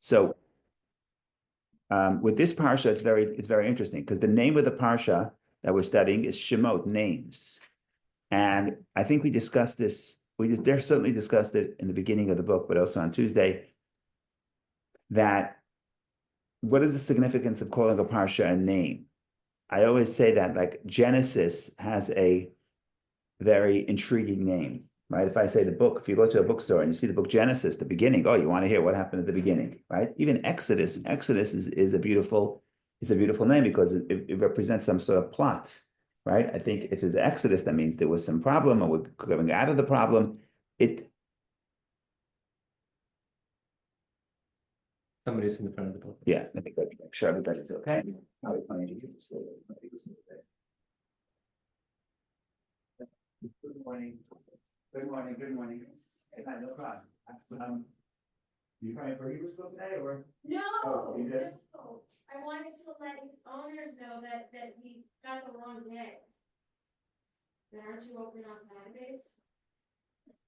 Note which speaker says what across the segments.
Speaker 1: So with this parsha, it's very interesting because the name of the parsha that we're studying is Shemot, names. And I think we discussed this, certainly discussed it in the beginning of the book, but also on Tuesday, that what is the significance of calling a parsha a name? I always say that like Genesis has a very intriguing name, right? If I say the book, if you go to a bookstore and you see the book Genesis, the beginning, oh, you want to hear what happened at the beginning, right? Even Exodus is a beautiful name because it represents some sort of plot, right? I think if it's Exodus, that means there was some problem or we're coming out of the problem.
Speaker 2: Somebody's in the front of the book.
Speaker 1: Yeah, let me go make sure everybody's okay. Good morning. Good morning. Good morning. No problem. You coming for Hebrew school today or?
Speaker 3: No,
Speaker 1: Oh, you did?
Speaker 3: no. I wanted to let his owners know that we got the wrong day. Then aren't you open on Saturdays?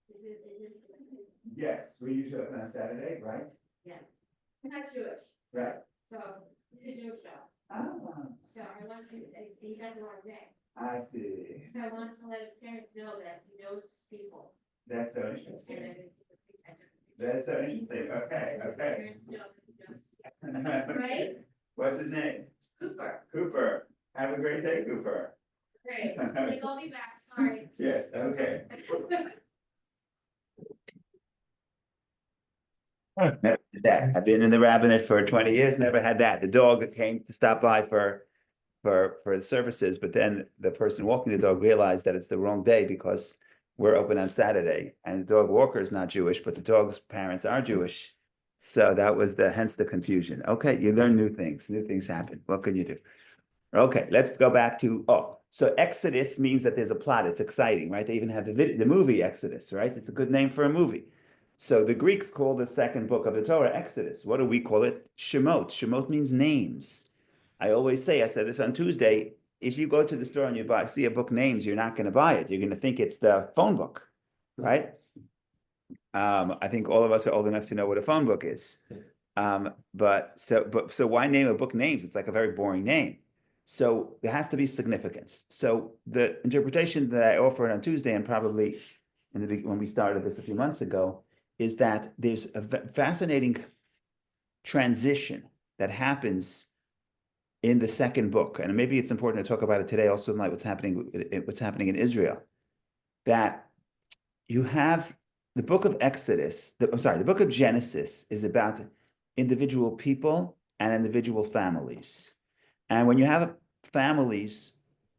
Speaker 3: Is it?
Speaker 1: Yes, we usually open on Saturday, right?
Speaker 3: Yeah. I'm not Jewish,
Speaker 1: Right.
Speaker 3: so it's a Jewish shop.
Speaker 1: Ah,
Speaker 3: So I wanted to, he got the wrong day.
Speaker 1: I see.
Speaker 3: So I wanted to let his parents know that he knows people.
Speaker 1: That's so
Speaker 3: And
Speaker 1: interesting.
Speaker 3: I took a picture.
Speaker 1: That's so interesting. Okay,
Speaker 3: So his
Speaker 1: okay.
Speaker 3: parents know that he knows people. Right?
Speaker 1: What's his name?
Speaker 3: Cooper.
Speaker 1: Cooper. Have a great day, Cooper.
Speaker 3: Great. They called me back, sorry.
Speaker 1: Yes, okay. Never did that. I've been in the rabbinate for 20 years, never had that. The dog came to stop by for the services, but then the person walking the dog realized that it's the wrong day because we're open on Saturday and the dog walker is not Jewish, but the dog's parents are Jewish. So that was hence the confusion. Okay, you learn new things happen. What can you do? Okay, let's go back to, so Exodus means that there's a plot. It's exciting, right? They even have the movie Exodus, right? It's a good name for a movie. So the Greeks call the second book of the Torah Exodus. What do we call it? Shemot. Shemot means names. I always say, I said this on Tuesday, if you go to the store and you see a book names, you're not going to buy it. You're going to think it's the phone book, right? I think all of us are old enough to know what a phone book is. So why name a book names? It's like a very boring name. So there has to be significance. So the interpretation that I offered on Tuesday and probably when we started this a few months ago is that there's a fascinating transition that happens in the second book, and maybe it's important to talk about it today also like what's happening in Israel, that you have the book of Exodus, the book of Genesis is about individual people and individual families. And when you have families,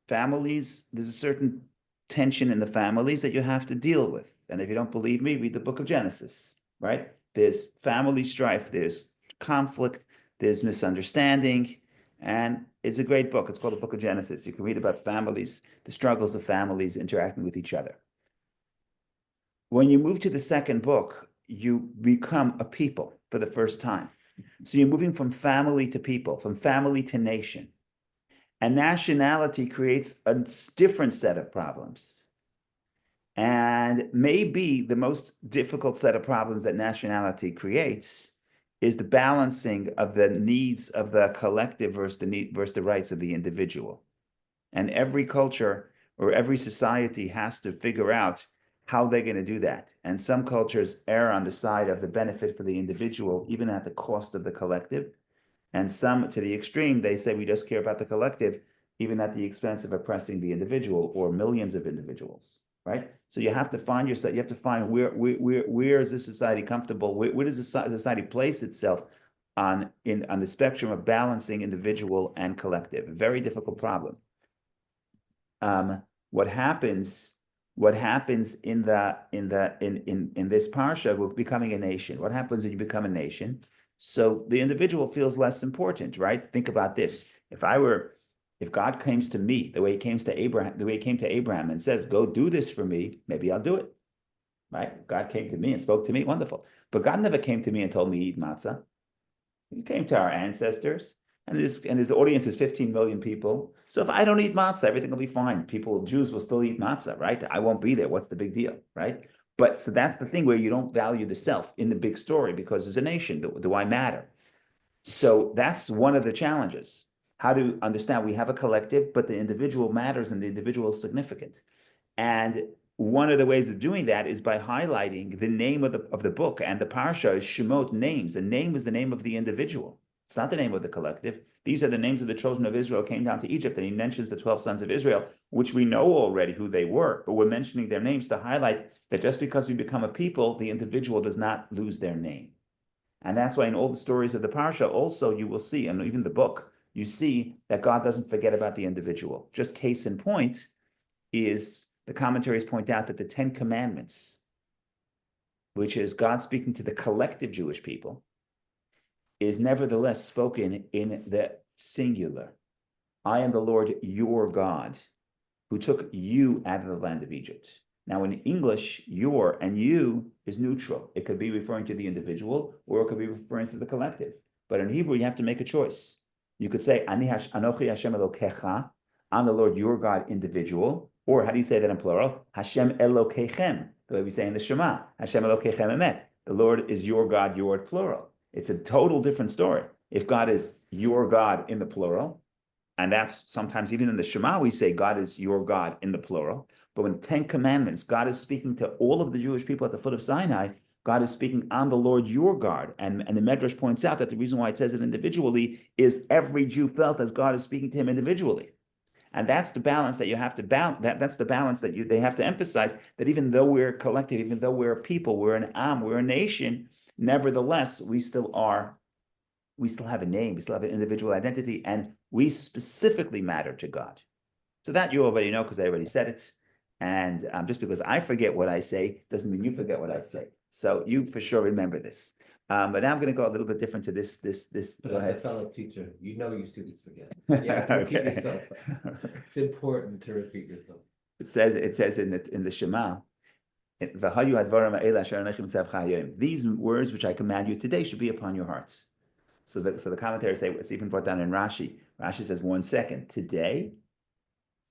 Speaker 1: there's a certain tension in the families that you have to deal with. And if you don't believe me, read the book of Genesis, right? There's family strife, there's conflict, there's misunderstanding, and it's a great book. It's called the Book of Genesis. You can read about families, the struggles of families interacting with each other. When you move to the second book, you become a people for the first time. So you're moving from family to people, from family to nation. And nationality creates a different set of problems. And maybe the most difficult set of problems that nationality creates is the balancing of the needs of the collective versus the rights of the individual. And every culture or every society has to figure out how they're going to do that. And some cultures err on the side of the benefit for the individual, even at the cost of the collective. And some, to the extreme, they say we just care about the collective, even at the expense of oppressing the individual or millions of individuals, right? So you have to find yourself, you have to find where is this society comfortable? Where does the society place itself on the spectrum of balancing individual and collective? A very difficult problem. What happens in this parsha with becoming a nation? What happens when you become a nation? So the individual feels less important, right? Think about this. If God comes to me the way he came to Abraham and says, go do this for me, maybe I'll do it. Right? God came to me and spoke to me, wonderful. But God never came to me and told me eat matzah. He came to our ancestors, and his audience is 15 million people. So if I don't eat matzah, everything will be fine. Jews will still eat matzah, right? I won't be there. What's the big deal, right? But so that's the thing where you don't value the self in the big story because as a nation, do I matter? So that's one of the challenges. How to understand we have a collective, but the individual matters and the individual is significant. And one of the ways of doing that is by highlighting the name of the book, and the parsha is Shemot, names. A name is the name of the individual. It's not the name of the collective. These are the names of the children of Israel came down to Egypt, and he mentions the 12 sons of Israel, which we know already who they were, but we're mentioning their names to highlight that just because we become a people, the individual does not lose their name. And that's why in all the stories of the parsha, also you will see, and even the book, you see that God doesn't forget about the individual. Just case in point is the commentaries point out that the 10 Commandments, which is God speaking to the collective Jewish people, is nevertheless spoken in the singular. I am the Lord your God, who took you out of the land of Egypt. Now, in English, your and you is neutral. It could be referring to the individual, or it could be referring to the collective. But in Hebrew, you have to make a choice. You could say, Anochi Hashem Elokecha, I'm the Lord your God, individual. Or how do you say that in plural? Hashem Elokechem, the way we say in the Shema. Hashem Elokechem Emet. The Lord is your God, your plural. It's a total different story. If God is your God in the plural, and that's sometimes even in the Shema, we say God is your God in the plural. But when 10 Commandments, God is speaking to all of the Jewish people at the foot of Sinai, God is speaking, I'm the Lord your God. And the Medrash points out that the reason why it says it individually is every Jew felt as God is speaking to him individually. And that's the balance that you have to balance. That's the balance that they have to emphasize, that even though we're collective, even though we're a people, we're an Am, we're a nation, nevertheless, we still have a name, we still have an individual identity, and we specifically matter to God. So that you already know because I already said it. And just because I forget what I say doesn't mean you forget what I say. So you for sure remember this. But now I'm going to go a little bit different to this.
Speaker 2: But
Speaker 1: Go
Speaker 2: as a
Speaker 1: ahead.
Speaker 2: fellow teacher, you know your students forget. Yeah, repeat
Speaker 1: Okay.
Speaker 2: yourself. It's important to repeat yourself.
Speaker 1: It says in the Shema, these words which I command you today should be upon your hearts. So the commentators say it's even brought down in Rashi. Rashi says, 1 second, today,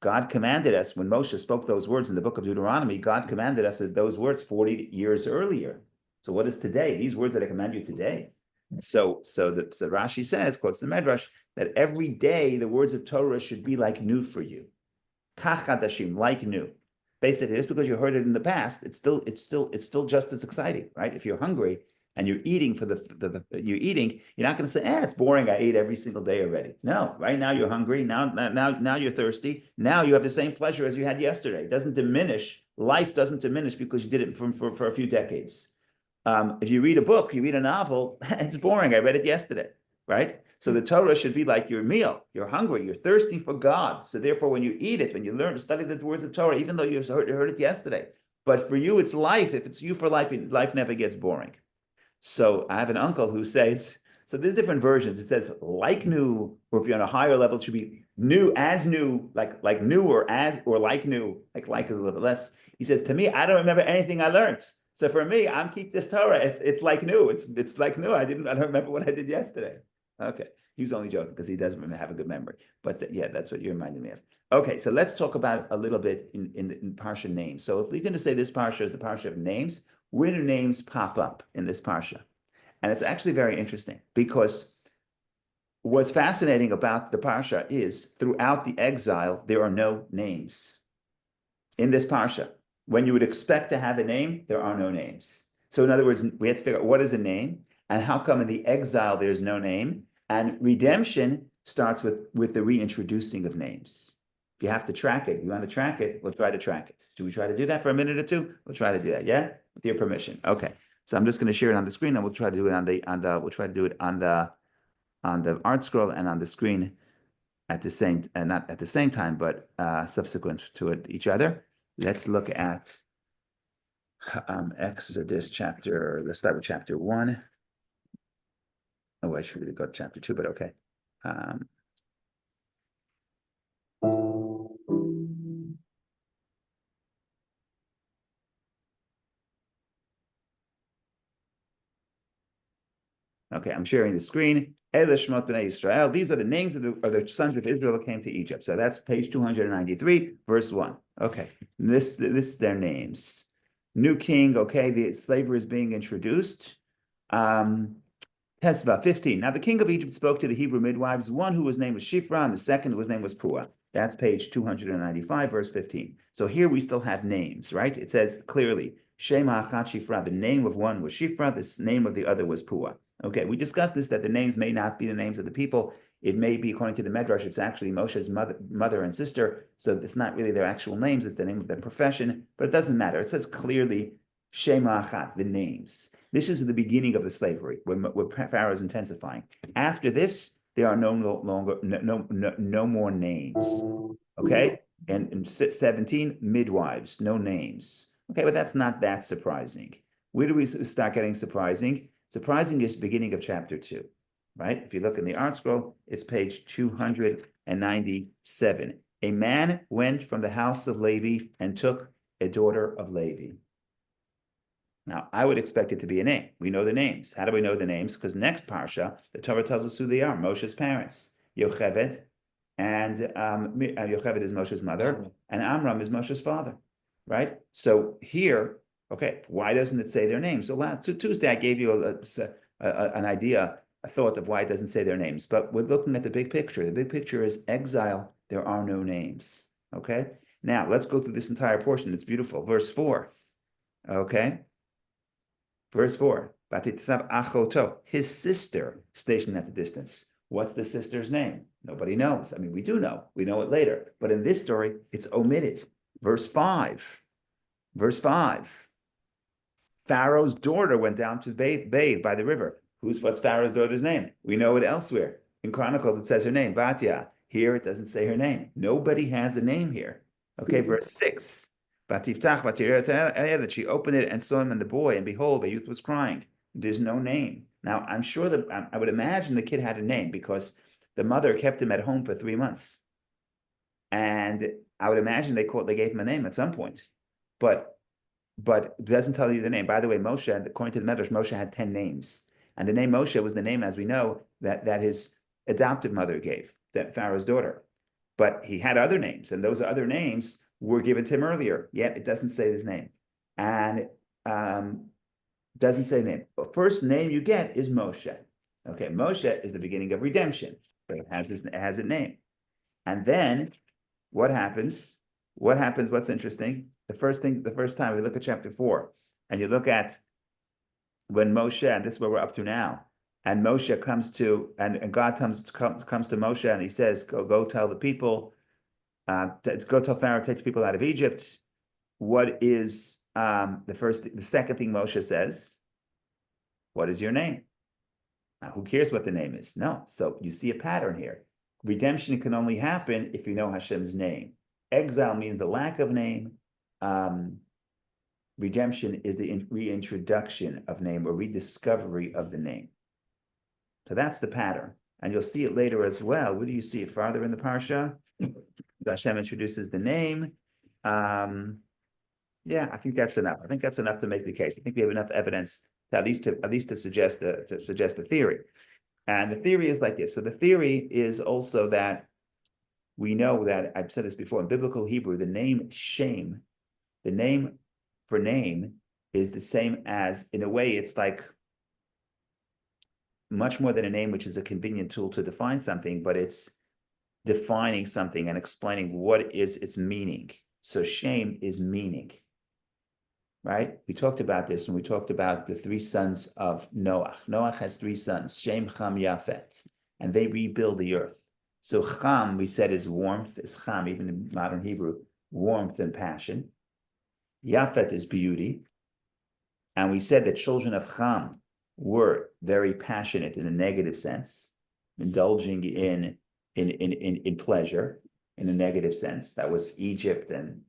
Speaker 1: God commanded us, when Moshe spoke those words in the book of Deuteronomy, God commanded us those words 40 years earlier. So what is today? These words that I command you today. So Rashi says, quotes the Medrash, that every day the words of Torah should be like new for you. Kach hadashim, like new. Basically, just because you heard it in the past, it's still just as exciting, right? If you're hungry and you're eating you're eating, you're not going to say, it's boring. I ate every single day already. No, right now you're hungry. Now you're thirsty. Now you have the same pleasure as you had yesterday. It doesn't diminish. Life doesn't diminish because you did it for a few decades. If you read a book, you read a novel, it's boring. I read it yesterday, right? So the Torah should be like your meal. You're hungry, you're thirsty for God. So therefore, when you eat it, when you learn to study the words of Torah, even though you heard it yesterday, but for you, it's life. If it's you for life, life never gets boring. So I have an uncle who says, so there's different versions. It says like new, or if you're on a higher level, it should be new, as new, like new, or as, or like new, like is a little bit less. He says, to me, I don't remember anything I learned. So for me, I'm keep this Torah. It's like new. It's like new. I don't remember what I did yesterday. Okay. He was only joking because he doesn't have a good memory. But yeah, that's what you reminded me of. Okay, so let's talk about a little bit in Parsha names. So if we're going to say this Parsha is the Parsha of names, where do names pop up in this Parsha? And it's actually very interesting because what's fascinating about the Parsha is throughout the exile, there are no names in this Parsha. When you would expect to have a name, there are no names. So in other words, we have to figure out what is a name and how come in the exile there's no name. And redemption starts with the reintroducing of names. If you have to track it, you want to track it, we'll try to track it. Should we try to do that for a minute or two? We'll try to do that, yeah? With your permission. Okay. So I'm just going to share it on the screen and we'll try to do it on the art scroll and on the screen at the same, not at the same time, but subsequent to each other. Let's look at Exodus chapter, let's start with chapter 1. Oh, I should really go to chapter 2, but okay. Okay, I'm sharing the screen. Ele Shemot Bnei Israel. These are the names of the sons of Israel that came to Egypt. So that's page 293, verse 1. Okay, this is their names. New king, okay, the slavery is being introduced. Tesva, 15. Now the king of Egypt spoke to the Hebrew midwives, one whose name was Shifra, and the second whose name was Pua. That's page 295, verse 15. So here we still have names, right? It says clearly, Shema Achat Shifra, the name of one was Shifra, the name of the other was Pua. Okay, we discussed this, that the names may not be the names of the people. It may be, according to the Medrash, it's actually Moshe's mother and sister, so it's not really their actual names, it's the name of their profession, but it doesn't matter. It says clearly, Shema Achat, the names. This is the beginning of the slavery, where Pharaoh is intensifying. After this, there are no more names. Okay, and 17 midwives, no names. Okay, but that's not that surprising. Where do we start getting surprising? Surprising is beginning of chapter 2, right? If you look in the art scroll, it's page 297. A man went from the house of Levi and took a daughter of Levi. Now, I would expect it to be a name. We know the names. How do we know the names? Because next parsha, the Torah tells us who they are. Moshe's parents, Yocheved, and Yocheved is Moshe's mother, and Amram is Moshe's father, right? So here, okay, why doesn't it say their names? So Tuesday, I gave you an idea, a thought of why it doesn't say their names, but we're looking at the big picture. The big picture is exile. There are no names, okay? Now, let's go through this entire portion. It's beautiful. Verse 4, okay? Verse 4, Achoto, his sister stationed at the distance. What's the sister's name? Nobody knows. I mean, we do know. We know it later. But in this story, it's omitted. Verse 5. Pharaoh's daughter went down to bathe by the river. What's Pharaoh's daughter's name? We know it elsewhere. In Chronicles, it says her name, Batya. Here, it doesn't say her name. Nobody has a name here. Okay, verse 6. That she opened it and saw him and the boy, and behold, the youth was crying. There's no name. Now, I'm sure that I would imagine the kid had a name because the mother kept him at home for 3 months. And I would imagine they gave him a name at some point. But it doesn't tell you the name. By the way, Moshe, according to the Medrash, Moshe had 10 names. And the name Moshe was the name, as we know, that his adoptive mother gave, that Pharaoh's daughter. But he had other names, and those other names were given to him earlier, yet it doesn't say his name. And doesn't say name. The first name you get is Moshe. Okay, Moshe is the beginning of redemption, but it has a name. And then what happens? What's interesting? The first time we look at chapter 4, and you look at when Moshe, and this is where we're up to now, and Moshe comes to, and God comes to Moshe, and he says, go tell the people, go tell Pharaoh, take the people out of Egypt. What is the second thing Moshe says? What is your name? Now, who cares what the name is? No. So you see a pattern here. Redemption can only happen if you know Hashem's name. Exile means the lack of name. Redemption is the reintroduction of name or rediscovery of the name. So that's the pattern. And you'll see it later as well. Where do you see it? Farther in the Parsha? Hashem introduces the name. Yeah, I think that's enough. I think that's enough to make the case. I think we have enough evidence to at least to suggest the theory. And the theory is like this. So the theory is also that we know that, I've said this before, in biblical Hebrew, the name Shem, the name for name is the same as, in a way, it's like much more than a name, which is a convenient tool to define something, but it's defining something and explaining what is its meaning. So Shem is meaning, right? We talked about this when we talked about the 3 sons of Noah. Noah has 3 sons, Shem, Cham, Yafet, and they rebuild the earth. So Cham, we said, is warmth, is Cham, even in modern Hebrew, warmth and passion. Yafet is beauty. And we said that children of Cham were very passionate in a negative sense, indulging in pleasure in a negative sense. That was Egypt, and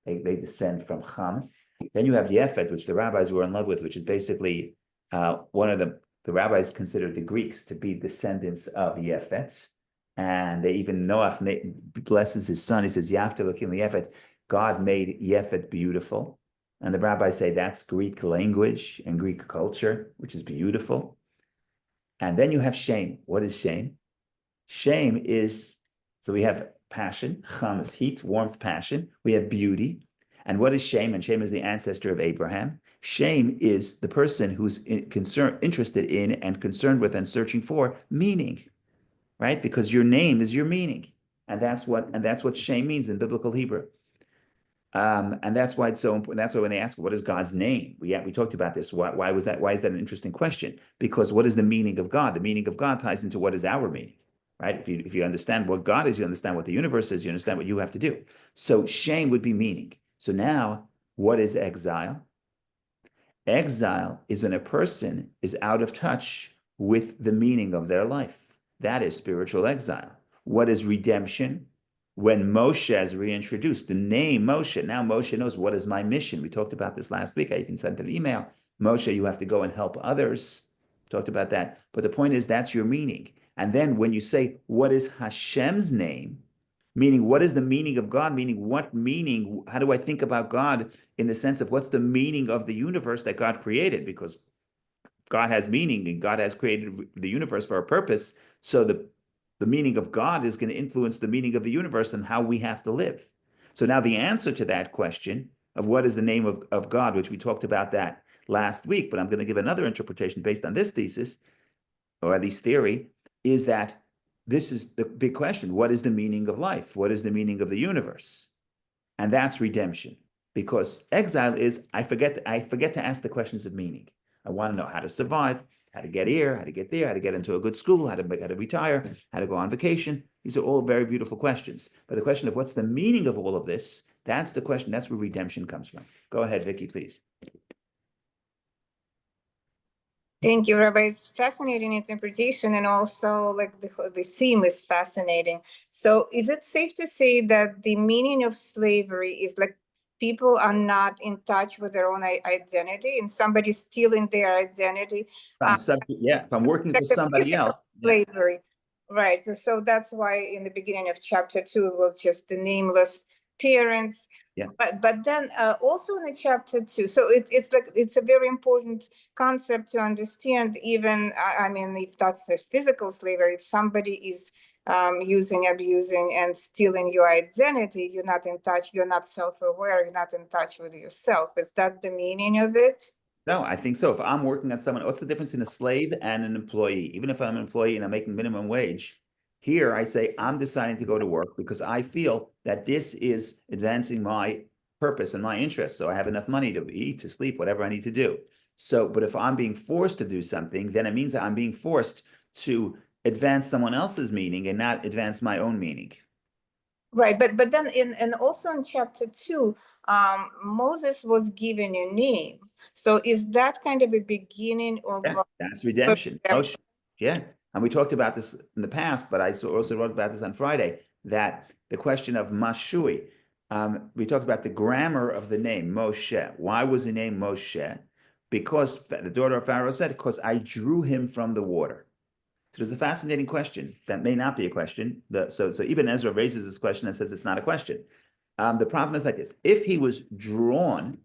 Speaker 1: they descend from Cham. Then you have Yefet, which the rabbis were in love with, which is basically one of the rabbis considered the Greeks to be descendants of Yefet. And they even, Noach blesses his son. He says, Yafta looking Yefet, God made Yefet beautiful. And the rabbis say that's Greek language and Greek culture, which is beautiful. And then you have Shem. What is Shem? Shem is, so we have passion. Cham is heat, warmth, passion. We have beauty. And what is Shem? And Shem is the ancestor of Abraham. Shem is the person who's interested in and concerned with and searching for meaning, right? Because your name is your meaning. And that's what Shem means in biblical Hebrew. And that's why it's so important. That's why when they ask, what is God's name? We talked about this. Why was that? Why is that an interesting question? Because what is the meaning of God? The meaning of God ties into what is our meaning, right? If you understand what God is, you understand what the universe is, you understand what you have to do. So shame would be meaning. So now, what is exile? Exile is when a person is out of touch with the meaning of their life. That is spiritual exile. What is redemption? When Moshe is reintroduced, the name Moshe, now Moshe knows what is my mission. We talked about this last week. I even sent an email. Moshe, you have to go and help others. Talked about that. But the point is, that's your meaning. And then when you say, what is Hashem's name? Meaning, what is the meaning of God? Meaning, what meaning? How do I think about God in the sense of what's the meaning of the universe that God created? Because God has meaning and God has created the universe for a purpose. So the meaning of God is going to influence the meaning of the universe and how we have to live. So now the answer to that question of what is the name of God, which we talked about that last week, but I'm going to give another interpretation based on this thesis, or at least theory, is that this is the big question. What is the meaning of life? What is the meaning of the universe? And that's redemption. Because exile is, I forget to ask the questions of meaning. I want to know how to survive, how to get here, how to get there, how to get into a good school, how to retire, how to go on vacation. These are all very beautiful questions. But the question of what's the meaning of all of this, that's the question. That's where redemption comes from. Go ahead, Vicky, please.
Speaker 4: Thank you, Rabbi. It's fascinating interpretation, and also like the theme is fascinating. So is it safe to say that the meaning of slavery is like people are not in touch with their own identity and somebody's stealing their identity?
Speaker 1: If I'm working for somebody else.
Speaker 4: Slavery. Right. So that's why in the beginning of chapter 2, it was just the nameless parents.
Speaker 1: Yeah.
Speaker 4: But then also in the chapter 2, so it's a very important concept to understand. Even I mean, if that's the physical slavery, if somebody is using, abusing, and stealing your identity, you're not in touch. You're not self-aware. You're not in touch with yourself. Is that the meaning of it?
Speaker 1: No, I think so. If I'm working on someone, what's the difference in a slave and an employee? Even if I'm an employee and I'm making minimum wage, here I say I'm deciding to go to work because I feel that this is advancing my purpose and my interests. So I have enough money to eat, to sleep, whatever I need to do. So, but if I'm being forced to do something, then it means that I'm being forced to advance someone else's meaning and not advance my own meaning.
Speaker 4: Right, but then and also in chapter 2, Moses was given a name. So is that kind of a beginning of
Speaker 1: that's redemption. Yeah. And we talked about this in the past, but I also wrote about this on Friday, that the question of Mashui, we talked about the grammar of the name Moshe. Why was the name Moshe? Because the daughter of Pharaoh said, because I drew him from the water. So there's a fascinating question that may not be a question. So Ibn Ezra raises this question and says it's not a question. The problem is like this. If he was drawn,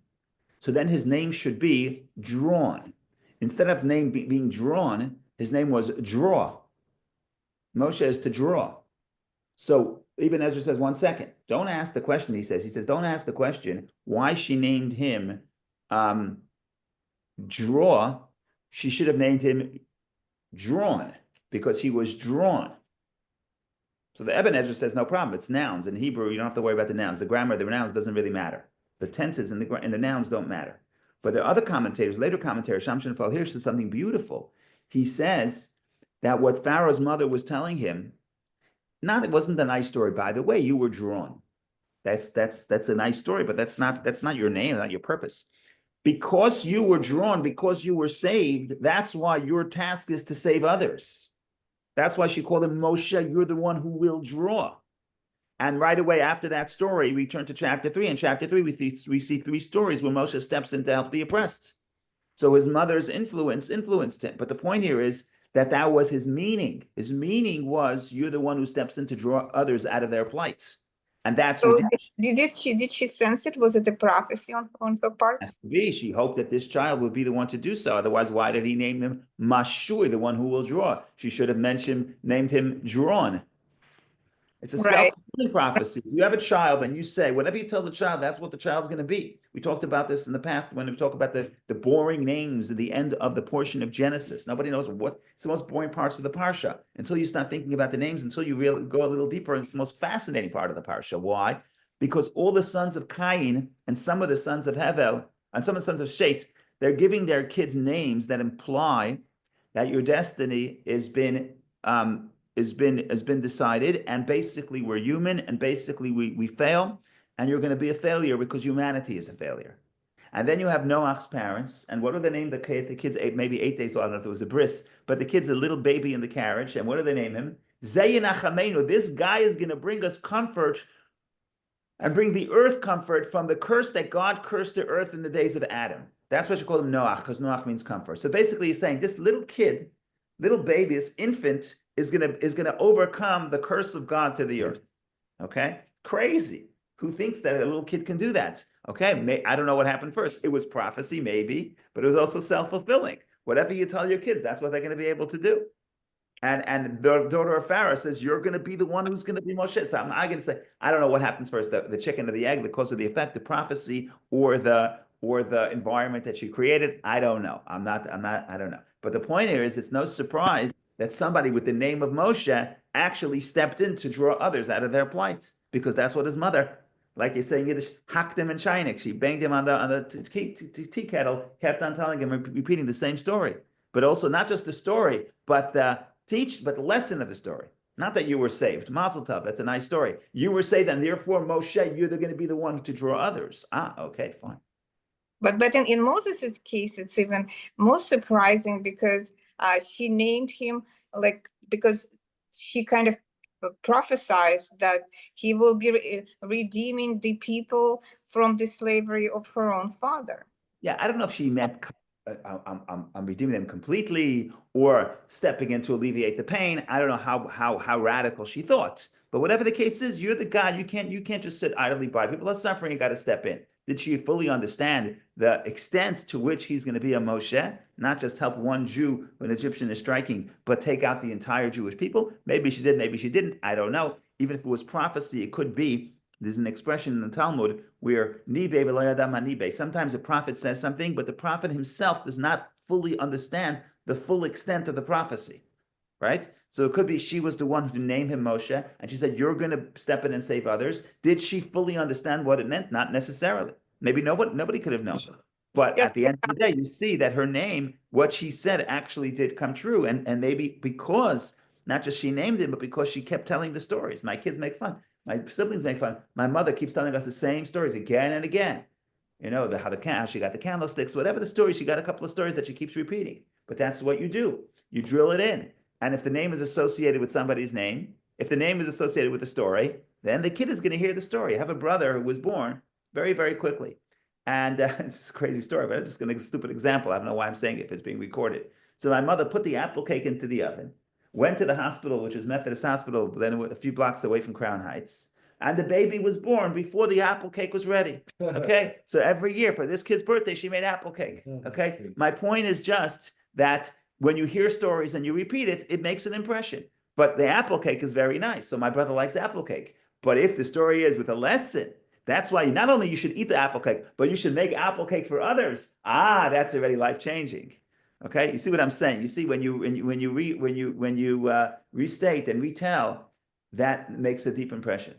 Speaker 1: so then his name should be drawn. Instead of name being drawn, his name was draw. Moshe is to draw. So Ibn Ezra says, 1 second, don't ask the question, he says, don't ask the question why she named him draw. She should have named him drawn because he was drawn. So the Ibn Ezra says, no problem, it's nouns. In Hebrew, you don't have to worry about the nouns. The grammar of the nouns doesn't really matter. The tenses and the nouns don't matter. But there are other commentators, later commentators, Shamshin Fal Hirsch says something beautiful. He says that what Pharaoh's mother was telling him, it wasn't a nice story. By the way, you were drawn. That's a nice story, but that's not your name, not your purpose. Because you were drawn, because you were saved, that's why your task is to save others. That's why she called him Moshe, you're the one who will draw. And right away after that story, we turn to chapter 3. In chapter 3, we see 3 stories where Moshe steps in to help the oppressed. So his mother's influence influenced him. But the point here is that was his meaning. His meaning was, you're the one who steps in to draw others out of their plight. And that's
Speaker 4: so did she sense it? Was it a prophecy on her part?
Speaker 1: Has to be. She hoped that this child would be the one to do so. Otherwise, why did he name him Mashui, the one who will draw? She should have named him Drawn. It's a
Speaker 4: Right.
Speaker 1: self-fulfilling prophecy. You have a child and you say, whatever you tell the child, that's what the child's going to be. We talked about this in the past when we talk about the boring names at the end of the portion of Genesis. Nobody knows it's the most boring parts of the parsha until you start thinking about the names, until you really go a little deeper. And it's the most fascinating part of the parsha. Why? Because all the sons of Cain and some of the sons of Hevel and some of the sons of Shet, they're giving their kids names that imply that your destiny has been decided, and basically we're human, and basically we fail, and you're going to be a failure because humanity is a failure. And then you have Noach's parents, and what do they name the kid? The kid's maybe 8 days old. I don't know if it was a bris, but the kid's a little baby in the carriage. And what do they name him? Zayinachamenu. This guy is going to bring us comfort and bring the earth comfort from the curse that God cursed the earth in the days of Adam. That's what you call him Noach, because Noach means comfort. So basically, he's saying this little kid, little baby, this infant is gonna overcome the curse of God to the earth. Okay, crazy. Who thinks that a little kid can do that? Okay, I don't know what happened first. It was prophecy, maybe, but it was also self-fulfilling. Whatever you tell your kids, that's what they're going to be able to do. And the daughter of Pharaoh says, you're going to be the one who's going to be Moshe. So I'm going to say, I don't know what happens first, the chicken or the egg, the cause of the effect, the prophecy, or the environment that you created. I don't know. I don't know. But the point here is, it's no surprise that somebody with the name of Moshe actually stepped in to draw others out of their plight, because that's what his mother, like you say in Yiddish, hacked him in Chinik. She banged him on the tea kettle, kept on telling him, repeating the same story. But also not just the story, but the lesson of the story. Not that you were saved. Mazel tov, that's a nice story. You were saved, and therefore, Moshe, you're going to be the one to draw others. Okay, fine.
Speaker 4: But in Moses' case, it's even more surprising because she named him because she kind of prophesied that he will be redeeming the people from the slavery of her own father.
Speaker 1: Yeah, I don't know if she meant I'm redeeming them completely or stepping in to alleviate the pain. I don't know how radical she thought. But whatever the case is, you're the God. You can't just sit idly by. People are suffering. You got to step in. Did she fully understand the extent to which he's going to be a Moshe, not just help one Jew when an Egyptian is striking, but take out the entire Jewish people? Maybe she did, maybe she didn't. I don't know. Even if it was prophecy, it could be. There's an expression in the Talmud where nibe v'lo yada ma nibe. Sometimes a prophet says something, but the prophet himself does not fully understand the full extent of the prophecy, right? So it could be she was the one who named him Moshe, and she said, you're going to step in and save others. Did she fully understand what it meant? Not necessarily. Maybe nobody could have known. But at the end of the day, you see that her name, what she said actually did come true. And maybe because, not just she named him, but because she kept telling the stories. My kids make fun. My siblings make fun. My mother keeps telling us the same stories again and again. You know, how she got the candlesticks, whatever the story, she got a couple of stories that she keeps repeating. But that's what you do. You drill it in. And if the name is associated with somebody's name, if the name is associated with the story, then the kid is going to hear the story. I have a brother who was born very, very quickly. And it's a crazy story, but I'm just going to give a stupid example. I don't know why I'm saying it if it's being recorded. So my mother put the apple cake into the oven, went to the hospital, which was Methodist Hospital, then a few blocks away from Crown Heights. And the baby was born before the apple cake was ready. Okay. So every year for this kid's birthday, she made apple cake. Okay. My point is just that when you hear stories and you repeat it, it makes an impression. But the apple cake is very nice. So my brother likes apple cake. But if the story is with a lesson, that's why not only you should eat the apple cake, but you should make apple cake for others. That's already life-changing. Okay, you see what I'm saying? You see when you restate and retell, that makes a deep impression.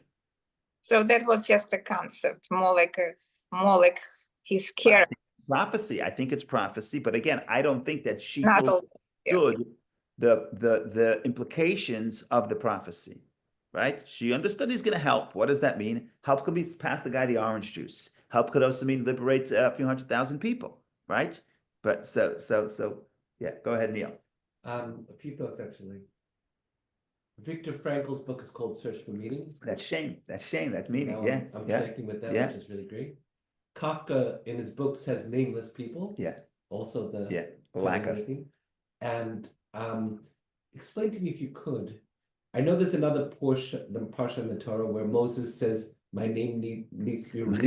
Speaker 4: So that was just a concept, more like his character.
Speaker 1: Prophecy. I think it's prophecy, but again, I don't think that she
Speaker 4: Not
Speaker 1: fully
Speaker 4: all,
Speaker 1: understood the implications of the prophecy. Right? She understood he's going to help. What does that mean? Help could be pass the guy the orange juice. Help could also mean liberate a few 100,000 people. Right? But so yeah. Go ahead, Neil.
Speaker 2: A few thoughts actually. Viktor Frankl's book is called Search for Meaning.
Speaker 1: That's shame. That's meaning.
Speaker 2: Now
Speaker 1: Yeah.
Speaker 2: I'm connecting with that, which is really great. Kafka in his books has nameless people.
Speaker 1: Yeah.
Speaker 2: Also the
Speaker 1: lack of.
Speaker 2: And explain to me if you could. I know there's another portion in the Torah where Moses says, "My name needs to be removed."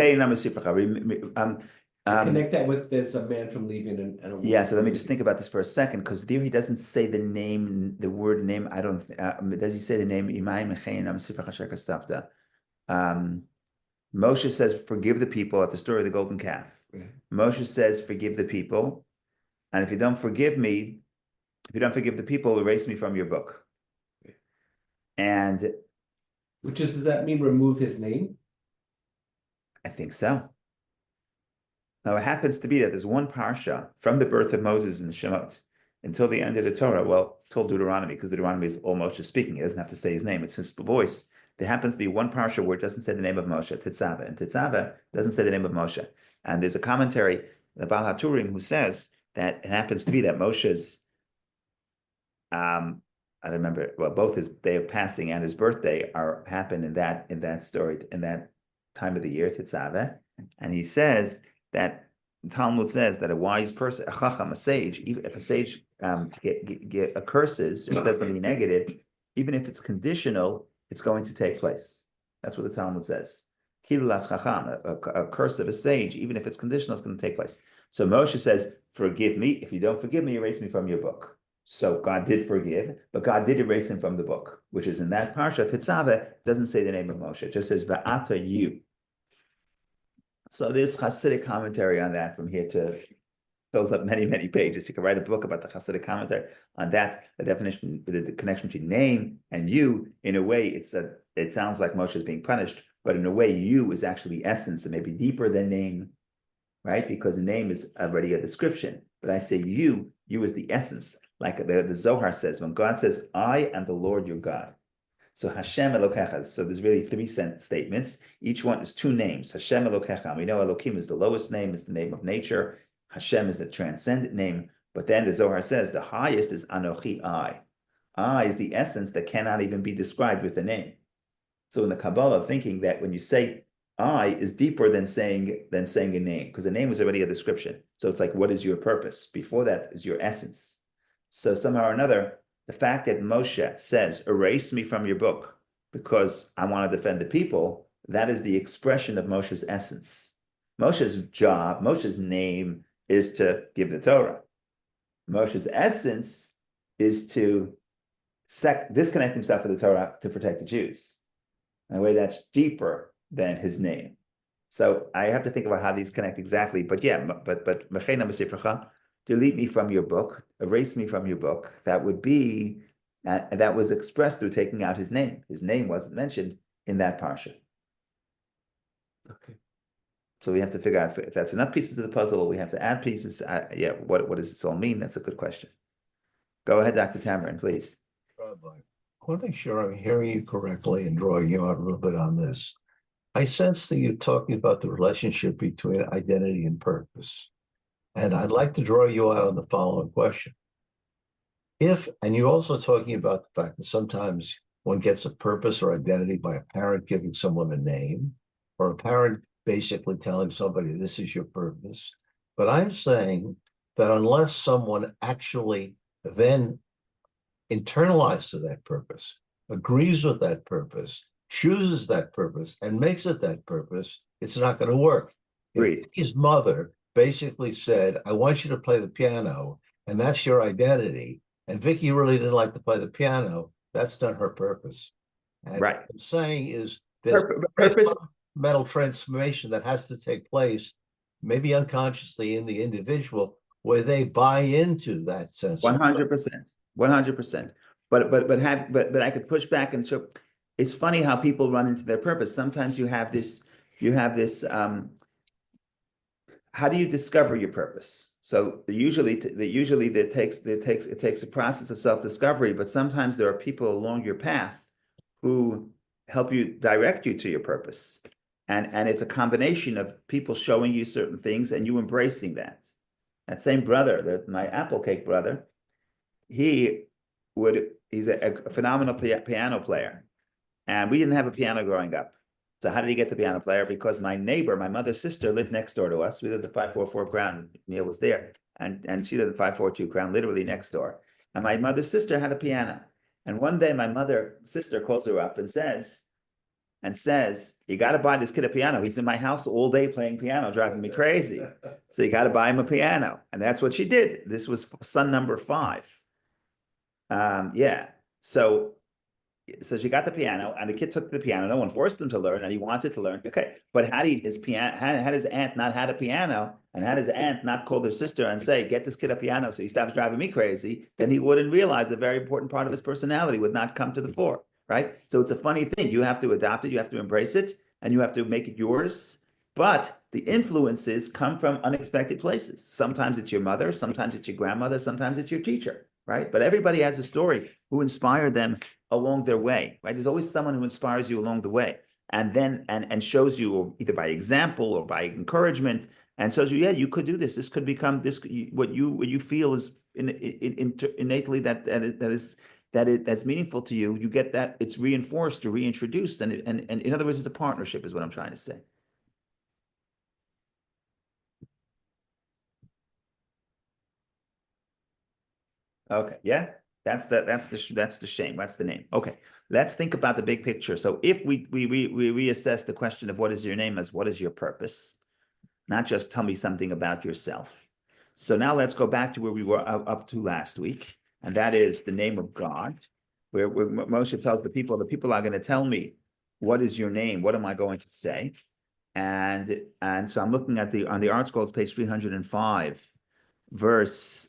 Speaker 2: Connect that with there's a man from leaving and a woman
Speaker 1: Yeah, so let
Speaker 2: from
Speaker 1: me just
Speaker 2: leaving.
Speaker 1: think about this for a second, because there he doesn't say the name, the word name. I don't, does he say the name? Moshe says, forgive the people at the story of the golden calf.
Speaker 2: Yeah.
Speaker 1: Moshe says, forgive the people. And if you don't forgive me, if you don't forgive the people, erase me from your book.
Speaker 2: Yeah.
Speaker 1: And
Speaker 2: Does that mean remove his name?
Speaker 1: I think so. Now, it happens to be that there's one parsha from the birth of Moses in the Shemot until the end of the Torah, well, till Deuteronomy, because Deuteronomy is all Moshe speaking. He doesn't have to say his name. It's his voice. There happens to be one parsha where it doesn't say the name of Moshe, Tetzaveh, and Tetzaveh doesn't say the name of Moshe. And there's a commentary, the Baal HaTurim, who says that it happens to be that Moshe's, I don't remember, well, both his day of passing and his birthday happen in that story, in that time of the year, Tetzaveh. And he says that the Talmud says that a wise person, a chacham, a sage, even if a sage get curses, it does something negative, even if it's conditional, it's going to take place. That's what the Talmud says. Kilulas chacham, a curse of a sage, even if it's conditional, it's going to take place. So Moshe says, forgive me. If you don't forgive me, erase me from your book. So God did forgive, but God did erase him from the book, which is in that parsha. Tetzaveh doesn't say the name of Moshe, it just says, Va'ata you. So there's Hasidic commentary on that from here to fills up many, many pages. You can write a book about the Hasidic commentary on that, the definition, the connection between name and you. In a way, it sounds like Moshe is being punished, but in a way, you is actually essence and maybe deeper than name, right? Because name is already a description. But I say you is the essence. Like the Zohar says, when God says, I am the Lord your God. So Hashem Elokecha. So there's really 3 statements. Each one is 2 names. Hashem Elokecha. We know Elokim is the lowest name. It's the name of nature. Hashem is the transcendent name. But then the Zohar says the highest is Anochi, I. I is the essence that cannot even be described with a name. So in the Kabbalah, thinking that when you say I is deeper than saying a name, because a name is already a description. So it's like, what is your purpose? Before that is your essence. So somehow or another, the fact that Moshe says, erase me from your book because I want to defend the people, that is the expression of Moshe's essence. Moshe's job, Moshe's name is to give the Torah. Moshe's essence is to disconnect himself from the Torah to protect the Jews. In a way that's deeper than his name. So I have to think about how these connect exactly. But yeah, but Mechena B'Sifrecha, delete me from your book, erase me from your book. That would be, that was expressed through taking out his name. His name wasn't mentioned in that parsha.
Speaker 2: Okay.
Speaker 1: So we have to figure out if that's enough pieces of the puzzle. We have to add pieces. Yeah, what does this all mean? That's a good question. Go ahead, Dr. Tamarin, please.
Speaker 5: Rabbi, I want to make sure I'm hearing you correctly and drawing you out a little bit on this. I sense that you're talking about the relationship between identity and purpose. And I'd like to draw you out on the following question. And you're also talking about the fact that sometimes one gets a purpose or identity by a parent giving someone a name, or a parent basically telling somebody, this is your purpose. But I'm saying that unless someone actually then internalizes to that purpose, agrees with that purpose, chooses that purpose, and makes it that purpose, it's not going to work.
Speaker 1: Agreed.
Speaker 5: His mother basically said, I want you to play the piano, and that's your identity. And Vicky really didn't like to play the piano. That's not her purpose. And
Speaker 1: right.
Speaker 5: What I'm saying is there's
Speaker 1: purpose
Speaker 5: mental transformation that has to take place, maybe unconsciously in the individual, where they buy into that sense.
Speaker 1: 100%. 100%. But I could push back and show. It's funny how people run into their purpose. Sometimes you have this. How do you discover your purpose? So usually it takes a process of self-discovery, but sometimes there are people along your path who help you direct you to your purpose. And it's a combination of people showing you certain things and you embracing that. That same brother, my apple cake brother, he's a phenomenal piano player. And we didn't have a piano growing up. So how did he get the piano player? Because my neighbor, my mother's sister, lived next door to us. We lived at 544 Crown. Neil was there. And she lived at 542 Crown, literally next door. And my mother's sister had a piano. And one day my sister calls her up and says, and says, you got to buy this kid a piano. He's in my house all day playing piano, driving me crazy. So you got to buy him a piano. And that's what she did. This was son number 5. Yeah. So she got the piano, and the kid took the piano. No one forced him to learn, and he wanted to learn. Okay, but had his aunt not had a piano, and had his aunt not called her sister and say, "Get this kid a piano so he stops driving me crazy," then he wouldn't realize a very important part of his personality would not come to the fore. Right? So it's a funny thing. You have to adopt it, you have to embrace it, and you have to make it yours. But the influences come from unexpected places. Sometimes it's your mother, sometimes it's your grandmother, sometimes it's your teacher. Right? But everybody has a story who inspired them along their way, right? There's always someone who inspires you along the way, and then and shows you either by example or by encouragement, and shows you, yeah, you could do this. This could become this. What you feel is innately that's meaningful to you. You get that it's reinforced or reintroduced, and in other words, it's a partnership, is what I'm trying to say. Okay, yeah. That's the shame. That's the name. Okay, let's think about the big picture. So if we reassess the question of what is your name as what is your purpose, not just tell me something about yourself. So now let's go back to where we were up to last week, and that is the name of God, where Moshe tells the people are going to tell me, what is your name? What am I going to say? And so I'm looking at on the Art Scrolls, page 305, verse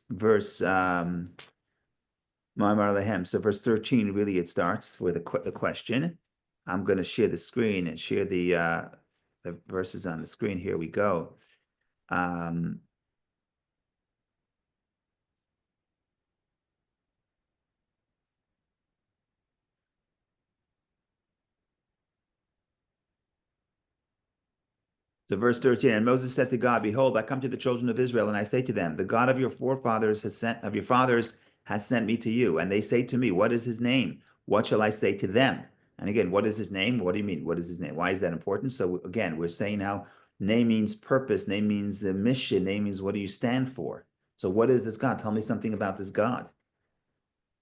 Speaker 1: So verse 13, really it starts with the question. I'm going to share the screen and share the verses on the screen. Here we go. So verse 13, and Moses said to God, behold, I come to the children of Israel, and I say to them, the God of your fathers has sent me to you. And they say to me, what is his name? What shall I say to them? And again, what is his name? What do you mean? What is his name? Why is that important? So again, we're saying now, name means purpose. Name means a mission. Name means, what do you stand for? So what is this God? Tell me something about this God.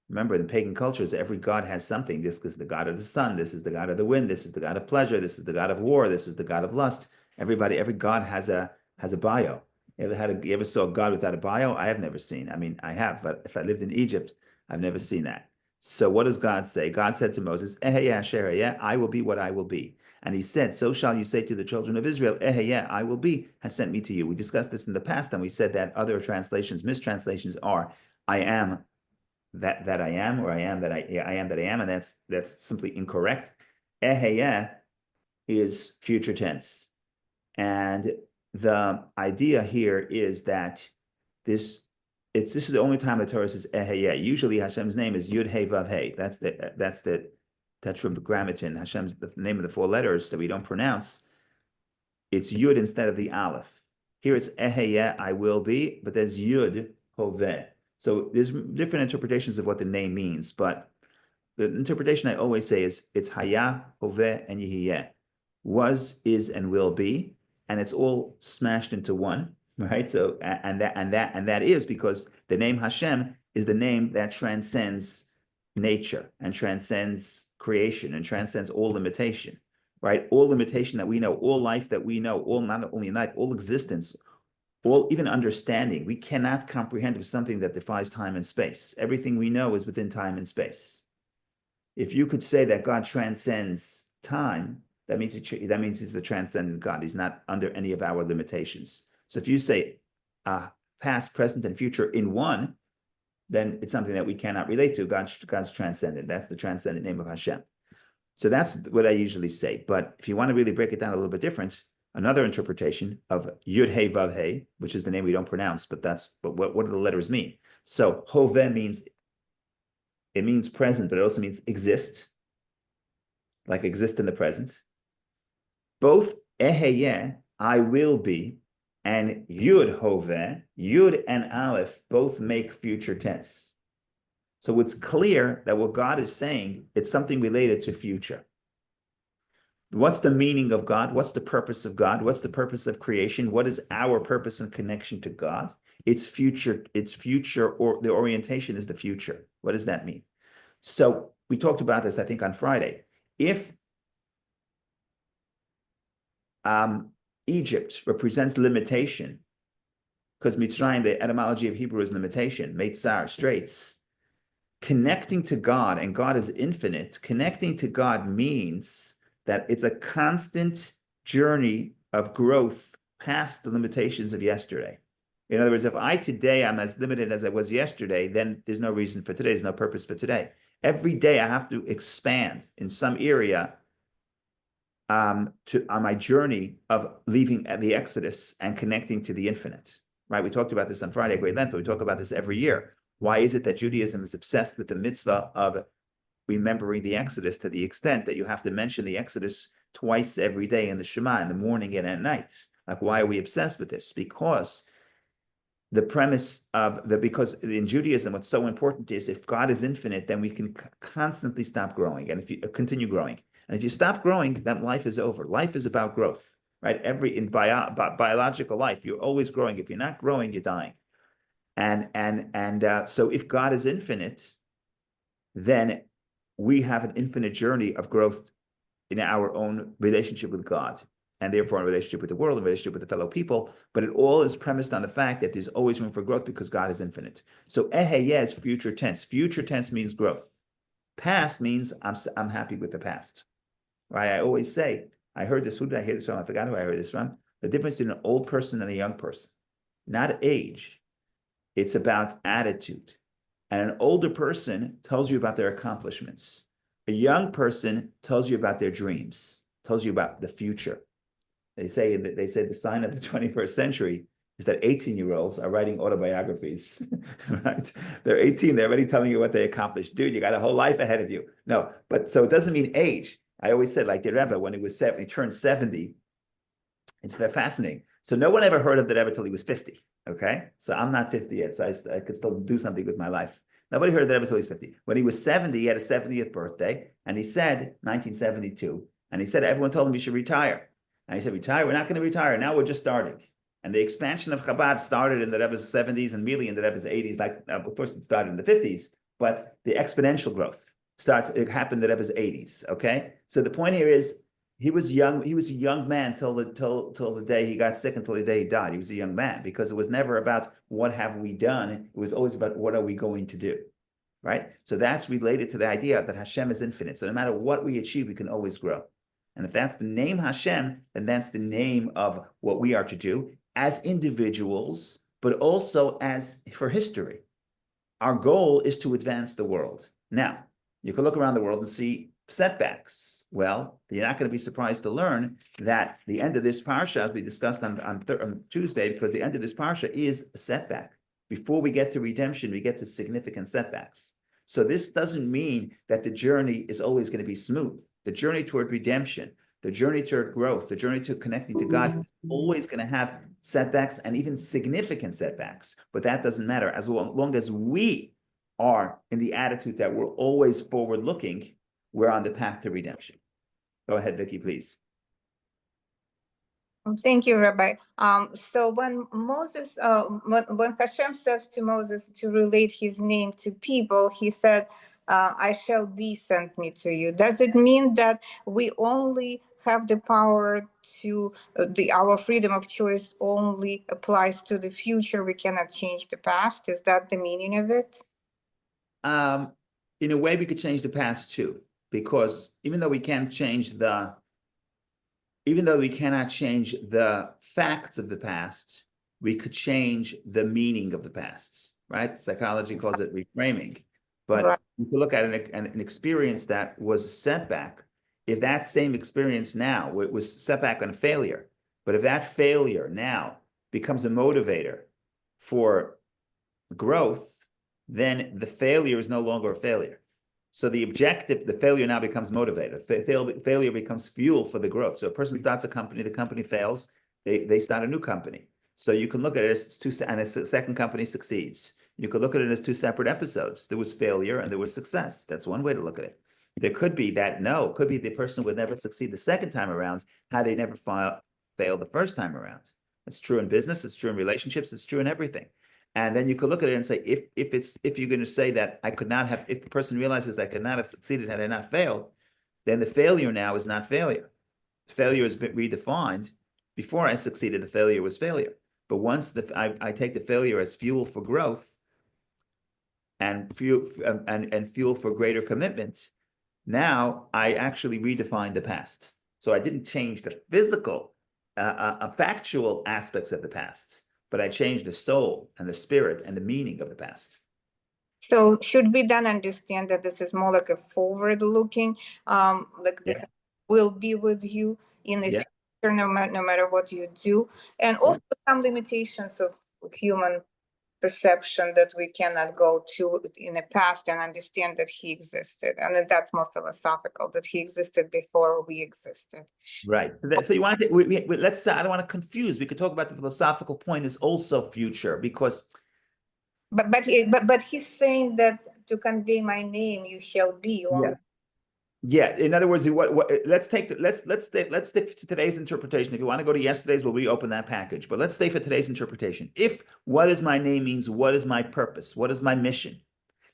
Speaker 1: Remember, in pagan cultures, every god has something. This is the god of the sun. This is the god of the wind. This is the god of pleasure. This is the god of war. This is the god of lust. Every god has a bio. You ever saw a god without a bio? I have never seen. I mean, I have, but if I lived in Egypt, I've never seen that. So what does God say? God said to Moses, I will be what I will be. And he said, so shall you say to the children of Israel, I will be, has sent me to you. We discussed this in the past, and we said that other translations, mistranslations are, I am that I am, or I am that I am that I am, and that's simply incorrect. Eheyeh is future tense. And the idea here is that this is the only time the Torah says Eheyeh. Usually Hashem's name is Yud Hey Vav Hey. That's the Tetragrammaton, Hashem's the name of the 4 letters that we don't pronounce. It's Yud instead of the Aleph. Here it's Eheyeh, I will be, but there's Yud Hoveh. So there's different interpretations of what the name means, but the interpretation I always say is it's Haya, Hoveh, and Yehiyeh. Was, is, and will be, and it's all smashed into one, right? So and that is because the name Hashem is the name that transcends nature and transcends creation and transcends all limitation, right? All limitation that we know, all life that we know, all not only life, all existence, all even understanding, we cannot comprehend of something that defies time and space. Everything we know is within time and space. If you could say that God transcends time, that means he's the transcendent God. He's not under any of our limitations. So if you say past, present, and future in one, then it's something that we cannot relate to. God's transcendent. That's the transcendent name of Hashem. So that's what I usually say. But if you want to really break it down a little bit different, another interpretation of Yud Hey Vav Hey, which is the name we don't pronounce, but what do the letters mean? So Hoveh means present, but it also means exist, like exist in the present. Both Eheyeh, I will be, and Yud Hoveh, Yud and Aleph, both make future tense. So it's clear that what God is saying, it's something related to future. What's the meaning of God? What's the purpose of God? What's the purpose of creation? What is our purpose and connection to God? It's future, or the orientation is the future. What does that mean? So we talked about this, I think, on Friday. If Egypt represents limitation, because Mitzrayim, the etymology of Hebrew is limitation, Meitzar, straits. Connecting to God, and God is infinite, connecting to God means that it's a constant journey of growth past the limitations of yesterday. In other words, if I today I'm as limited as I was yesterday, then there's no reason for today, there's no purpose for today. Every day I have to expand in some area on my journey of leaving the Exodus and connecting to the infinite. Right? We talked about this on Friday at great length, but we talk about this every year. Why is it that Judaism is obsessed with the mitzvah of remembering the Exodus to the extent that you have to mention the Exodus twice every day in the Shema, in the morning and at night? Like, why are we obsessed with this? Because the premise of because in Judaism, what's so important is if God is infinite, then we can constantly stop growing, and if you continue growing. And if you stop growing, then life is over. Life is about growth, right? In biological life, you're always growing. If you're not growing, you're dying. So if God is infinite, then we have an infinite journey of growth in our own relationship with God, and therefore in relationship with the world, in relationship with the fellow people. But it all is premised on the fact that there's always room for growth because God is infinite. So eheyeh is future tense. Future tense means growth. Past means I'm happy with the past. Right? I always say, I heard this, who did I hear this from? I forgot who I heard this from. The difference between an old person and a young person, not age. It's about attitude. And an older person tells you about their accomplishments. A young person tells you about their dreams, tells you about the future. They say the sign of the 21st century is that 18-year-olds are writing autobiographies, right? They're 18, they're already telling you what they accomplished. Dude, you got a whole life ahead of you. No, but so it doesn't mean age. I always said, like the Rebbe, when he turned 70, it's very fascinating. So no one ever heard of the Rebbe till he was 50, okay? So I'm not 50 yet, so I could still do something with my life. Nobody heard of the Rebbe till he was 50. When he was 70, he had a 70th birthday, and he said, 1972, and he said, everyone told him he should retire. And he said, retire? We're not going to retire. Now we're just starting. And the expansion of Chabad started in the Rebbe's 70s and really in the Rebbe's 80s. Like, of course, it started in the 50s, but the exponential growth it happened in the Rebbe's 80s, okay? So the point here is, he was young. He was a young man till the day he got sick, until the day he died. He was a young man because it was never about what have we done. It was always about what are we going to do, right? So that's related to the idea that Hashem is infinite. So no matter what we achieve, we can always grow. And if that's the name Hashem, then that's the name of what we are to do as individuals, but also as for history. Our goal is to advance the world. Now, you can look around the world and see setbacks. Well, you're not going to be surprised to learn that the end of this parsha, as we discussed on Tuesday, because the end of this parsha is a setback. Before we get to redemption, we get to significant setbacks. So this doesn't mean that the journey is always going to be smooth. The journey toward redemption, the journey toward growth, the journey to connecting to God is always going to have setbacks and even significant setbacks. But that doesn't matter. As long as we are in the attitude that we're always forward looking, we're on the path to redemption. Go ahead, Vicky, please.
Speaker 4: Thank you, Rabbi. So when when Hashem says to Moses to relate his name to people, he said, I shall be sent me to you. Does it mean that we only have the power to, our freedom of choice only applies to the future? We cannot change the past? Is that the meaning of it?
Speaker 1: In a way, we could change the past too, because even though we cannot change the facts of the past, we could change the meaning of the past, right? Psychology calls it reframing. But
Speaker 4: Right.
Speaker 1: you can look at an experience that was a setback. If that same experience now was setback and failure, but if that failure now becomes a motivator for growth, then the failure is no longer a failure. So the objective, the failure now becomes motivator. Failure becomes fuel for the growth. So a person starts a company, the company fails, they start a new company. So you can look at it as two, and a second company succeeds. You could look at it as two separate episodes. There was failure and there was success. That's one way to look at it. There could be could be the person would never succeed the second time around had they never failed the first time around. It's true in business, it's true in relationships, it's true in everything. And then you could look at it and say, if you're going to say that I could not have, if the person realizes I could not have succeeded had I not failed, then the failure now is not failure. failure has been redefined. Before I succeeded, the failure was failure. But once I take the failure as fuel for growth and fuel for greater commitment, now I actually redefine the past. So I didn't change the physical, factual aspects of the past, but I changed the soul and the spirit and the meaning of the past.
Speaker 4: So should we then understand that this is more like a forward-looking, like the
Speaker 1: Yeah.
Speaker 4: will be with you in the
Speaker 1: Yeah.
Speaker 4: future, no matter what you do, and also some limitations of human perception that we cannot go to in the past and understand that he existed, and that's more philosophical, that he existed before we existed.
Speaker 1: Right. So you want to, let's say, I don't want to confuse. We could talk about the philosophical point is also future, because
Speaker 4: But he's saying that to convey my name, you shall be.
Speaker 1: yeah. In other words, let's stick to today's interpretation. If you want to go to yesterday's, we'll reopen that package. But let's stay for today's interpretation. If what is my name means what is my purpose, what is my mission?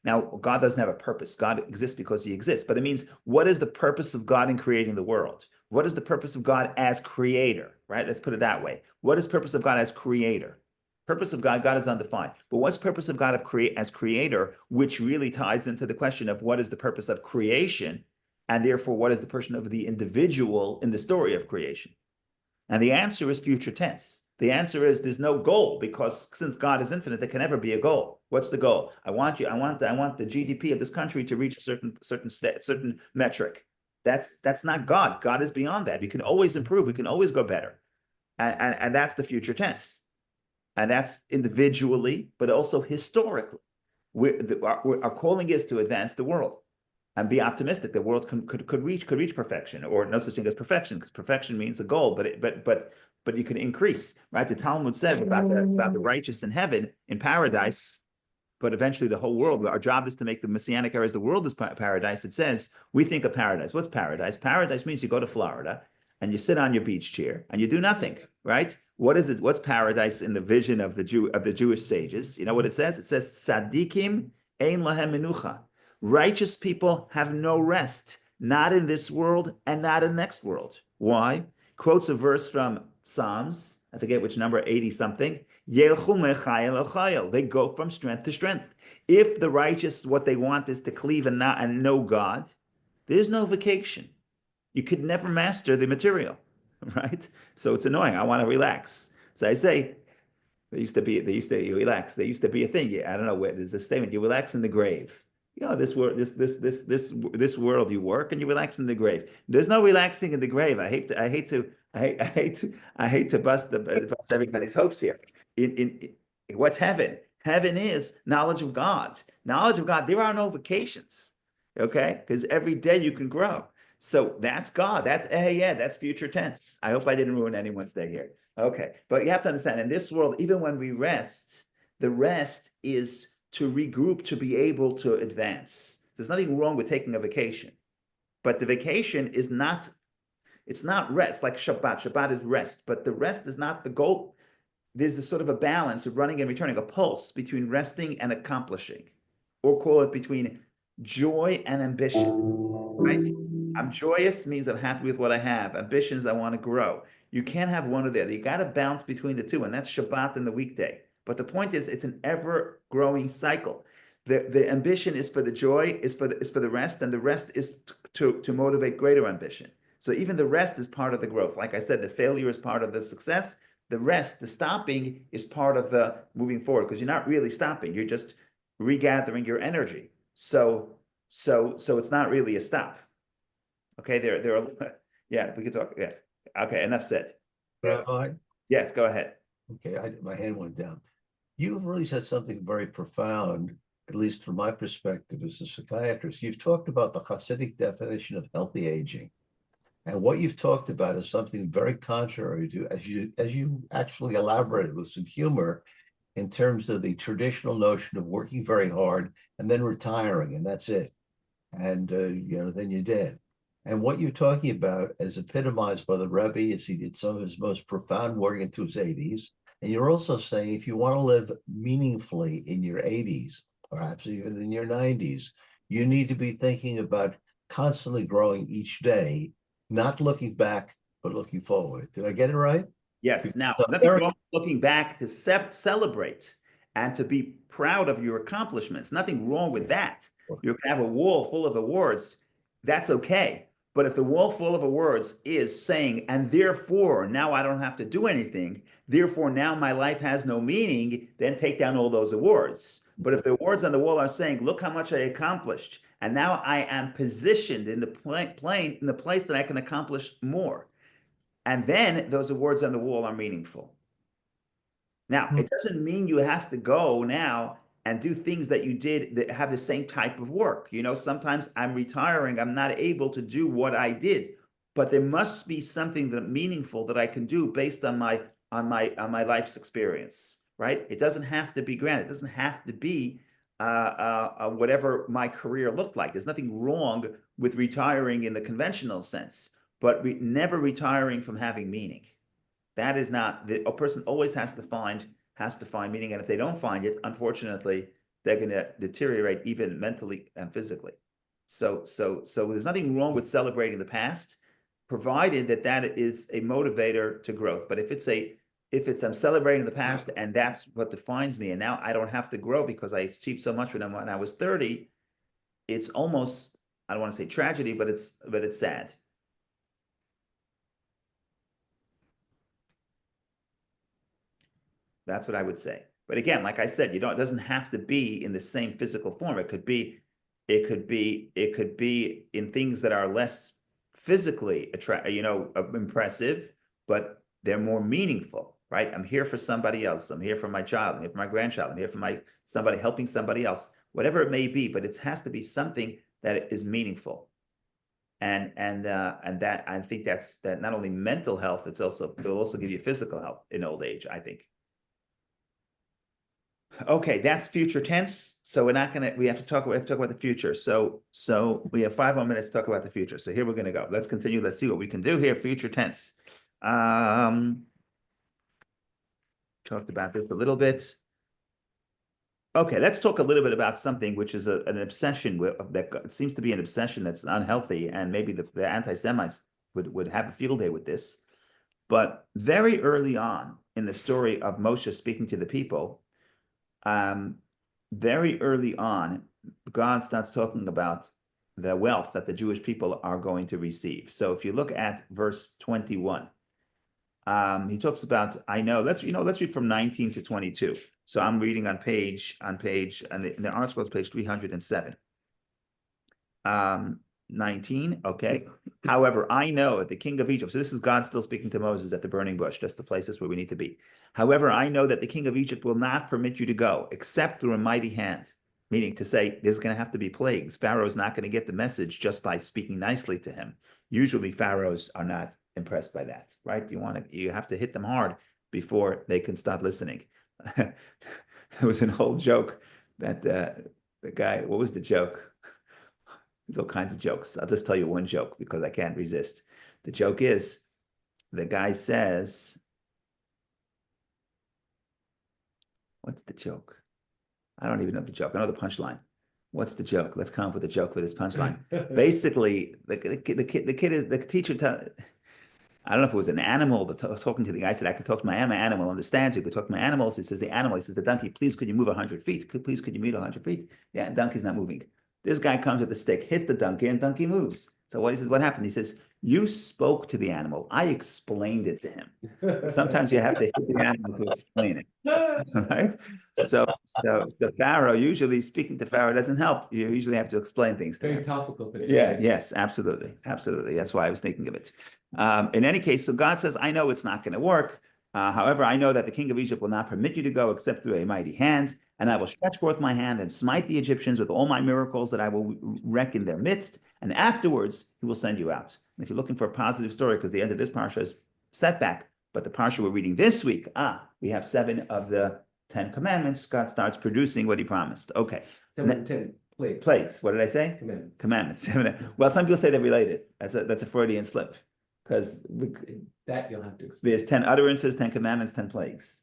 Speaker 1: Now, God doesn't have a purpose. God exists because he exists, but it means what is the purpose of God in creating the world? What is the purpose of God as creator, right? Let's put it that way. What is purpose of God as creator? Purpose of God, God is undefined. But what's purpose of God as creator, which really ties into the question of what is the purpose of creation, and therefore what is the person of the individual in the story of creation? And the answer is future tense. The answer is there's no goal, because since God is infinite, there can never be a goal. What's the goal? I want the GDP of this country to reach a certain metric. That's not God. God is beyond that. You can always improve. We can always go better. And that's the future tense. And that's individually, but also historically. Our calling is to advance the world and be optimistic. The world could reach perfection, or no such thing as perfection, because perfection means a goal, but you can increase, right? The Talmud says about the righteous in heaven, in paradise, but eventually the whole world. Our job is to make the messianic era as the world is paradise. It says we think of paradise. What's paradise? Paradise means you go to Florida and you sit on your beach chair and you do nothing, right? What is it? What's paradise in the vision of the Jewish sages? You know what it says? It says tzaddikim ein lahem menucha. Righteous people have no rest, not in this world and not in the next world. Why? Quotes a verse from Psalms, I forget which number, 80 something. They go from strength to strength. If the righteous, what they want is to cleave and know God, there's no vacation. You could never master the material, right? So it's annoying. I want to relax. So I say, you relax. There used to be a thing. I don't know where there's a statement. You relax in the grave. You know, this world you work and you relax in the grave. There's no relaxing in the grave. I hate to bust everybody's hopes here. In what's heaven? Heaven is knowledge of God. Knowledge of God. There are no vacations. Okay? Because every day you can grow. So that's God. That's that's future tense. I hope I didn't ruin anyone's day here. Okay. But you have to understand, in this world, even when we rest, the rest is to regroup, to be able to advance. There's nothing wrong with taking a vacation. But the vacation is not, it's not rest like Shabbat. Shabbat is rest, but the rest is not the goal. There's a sort of a balance of running and returning, a pulse between resting and accomplishing, or call it between joy and ambition, right? I'm joyous means I'm happy with what I have. Ambitions, I want to grow. You can't have one or the other. You got to bounce between the two, and that's Shabbat and the weekday. But the point is, it's an ever-growing cycle. The ambition is for the joy, is for the rest, and the rest is to motivate greater ambition. So even the rest is part of the growth. Like I said, the failure is part of the success. The rest, the stopping, is part of the moving forward, because you're not really stopping. You're just regathering your energy. So it's not really a stop. Okay, there are, yeah, we could talk. Yeah, okay, enough said.
Speaker 5: Rabbi?
Speaker 1: Yes, go ahead.
Speaker 5: Okay, my hand went down. You've really said something very profound, at least from my perspective as a psychiatrist. You've talked about the Hasidic definition of healthy aging. And what you've talked about is something very contrary to, as you actually elaborated with some humor, in terms of the traditional notion of working very hard and then retiring, and that's it. And then you're dead. And what you're talking about, as epitomized by the Rebbe, is he did some of his most profound work into his 80s. And you're also saying if you want to live meaningfully in your 80s, perhaps even in your 90s, you need to be thinking about constantly growing each day, not looking back, but looking forward. Did I get it right?
Speaker 1: Yes, now,
Speaker 5: So
Speaker 1: nothing
Speaker 5: Eric-
Speaker 1: wrong with looking back to celebrate and to be proud of your accomplishments. Nothing wrong with that. You can have a wall full of awards. That's okay. But if the wall full of awards is saying, and therefore now I don't have to do anything, therefore now my life has no meaning, then take down all those awards. But if the awards on the wall are saying, look how much I accomplished, and now I am positioned in the plane in the place that I can accomplish more. And then those awards on the wall are meaningful. Now, it doesn't mean you have to go now and do things that you did that have the same type of work. You know, sometimes I'm retiring, I'm not able to do what I did, but there must be something that meaningful that I can do based on my life's experience, right? It doesn't have to be grand. It doesn't have to be whatever my career looked like. There's nothing wrong with retiring in the conventional sense, but never retiring from having meaning. That is not a person always has to find meaning, and if they don't find it, unfortunately, they're going to deteriorate even mentally and physically. So there's nothing wrong with celebrating the past, provided that that is a motivator to growth. But if it's I'm celebrating the past and that's what defines me, and now I don't have to grow because I achieved so much when I was 30, it's almost, I don't want to say tragedy, but it's sad. That's what I would say. But again, like I said, it doesn't have to be in the same physical form. It could be in things that are less physically impressive, but they're more meaningful, right? I'm here for somebody else. I'm here for my child. I'm here for my grandchild. I'm here for somebody helping somebody else, whatever it may be. But it has to be something that is meaningful. And that I think that not only mental health, it'll also give you physical health in old age, I think. Okay, that's future tense. So we have to talk about the future. So we have 5 more minutes to talk about the future. So here we're gonna go. Let's continue. Let's see what we can do here. Future tense. Talked about this a little bit. Okay, let's talk a little bit about something which is an obsession that seems to be an obsession that's unhealthy, and maybe the anti-Semites would have a field day with this. But very early on in the story of Moshe speaking to the people, very early on, God starts talking about the wealth that the Jewish people are going to receive. So if you look at verse 21, he talks about, let's read from 19 to 22. So I'm reading on page, and the article is page 307. 19, okay. However, I know that the king of Egypt, so this is God still speaking to Moses at the burning bush, just the places where we need to be. However, I know that the king of Egypt will not permit you to go, except through a mighty hand, meaning to say there's going to have to be plagues. Pharaoh's not going to get the message just by speaking nicely to him. Usually pharaohs are not impressed by that, right? You have to hit them hard before they can start listening. There was an old joke that the guy, what was the joke? There's all kinds of jokes. I'll just tell you one joke because I can't resist. The joke is, the guy says, what's the joke? I don't even know the joke. I know the punchline. What's the joke? Let's come up with a joke for this punchline. Basically, the teacher, I don't know if it was an animal talking to the guy, said, I could talk to my animal, understands you could talk to my animals. He says, the donkey, please, could you move 100 feet? Please, could you move 100 feet? Yeah, donkey's not moving. This guy comes with the stick, hits the donkey, and donkey moves. So he says, what happened? He says, you spoke to the animal. I explained it to him. Sometimes you have to hit the animal to explain it, right? So Pharaoh, usually speaking to Pharaoh doesn't help. You usually have to explain things to him.
Speaker 2: Very topical.
Speaker 1: Yes, absolutely. That's why I was thinking of it. In any case, so God says, I know it's not going to work. However, I know that the king of Egypt will not permit you to go except through a mighty hand, and I will stretch forth my hand and smite the Egyptians with all my miracles that I will wreak in their midst, and afterwards he will send you out. And if you're looking for a positive story, because the end of this parsha is setback, but the parsha we're reading this week, we have 7 of the 10 commandments. God starts producing what he promised. Okay.
Speaker 2: 7 of 10 plagues.
Speaker 1: Plagues. What did I say?
Speaker 2: Commandments.
Speaker 1: Well, some people say they're related. That's a Freudian slip. Because
Speaker 2: that you'll have to explain.
Speaker 1: There's 10 utterances, 10 commandments, 10 plagues.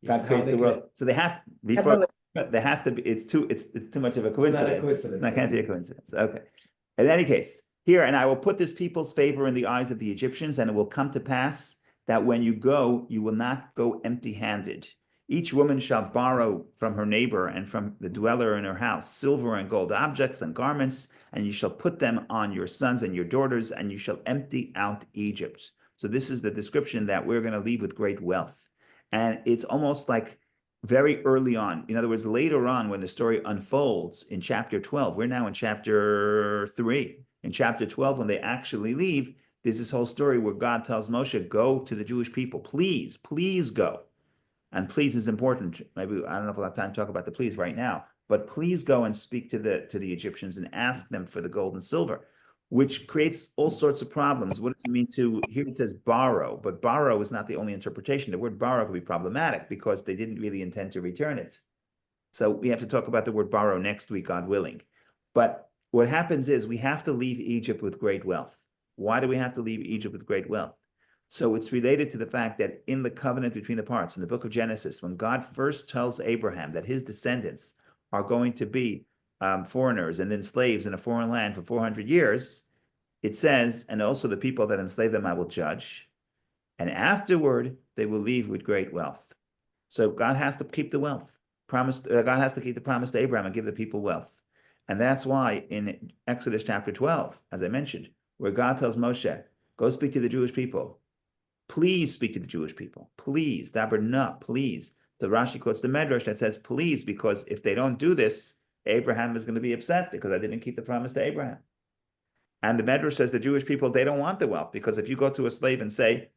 Speaker 1: God creates the world. So they have before there has to be, it's too much of a coincidence.
Speaker 2: It's not a coincidence.
Speaker 1: It can't be a coincidence. Okay. In any case, Here, and I will put this people's favor in the eyes of the Egyptians, and it will come to pass that when you go, you will not go empty-handed. Each woman shall borrow from her neighbor and from the dweller in her house silver and gold objects and garments, and you shall put them on your sons and your daughters, and you shall empty out Egypt. So this is the description that we're going to leave with great wealth. And it's almost like very early on. In other words, later on, when the story unfolds in chapter 12, we're now in chapter 3. In chapter 12, when they actually leave, there's this whole story where God tells Moshe, go to the Jewish people, please, please go. And please is important. Maybe, I don't know if we'll have time to talk about the please right now, but please go and speak to the Egyptians and ask them for the gold and silver, which creates all sorts of problems. What does it mean to, here it says borrow, but borrow is not the only interpretation. The word borrow could be problematic because they didn't really intend to return it. So we have to talk about the word borrow next week, God willing. But what happens is we have to leave Egypt with great wealth. Why do we have to leave Egypt with great wealth? So it's related to the fact that in the covenant between the parts, in the book of Genesis, when God first tells Abraham that his descendants are going to be foreigners and then slaves in a foreign land for 400 years, it says, and also the people that enslave them I will judge, and afterward they will leave with great wealth. So God has to keep the wealth. God has to keep the promise to Abraham and give the people wealth. And that's why in Exodus chapter 12, as I mentioned, where God tells Moshe, go speak to the Jewish people. Please speak to the Jewish people. Please, daber na, please. So Rashi quotes the Medrash that says, please, because if they don't do this, Abraham is going to be upset because I didn't keep the promise to Abraham. And the Medrash says the Jewish people, they don't want the wealth, because if you go to a slave and say,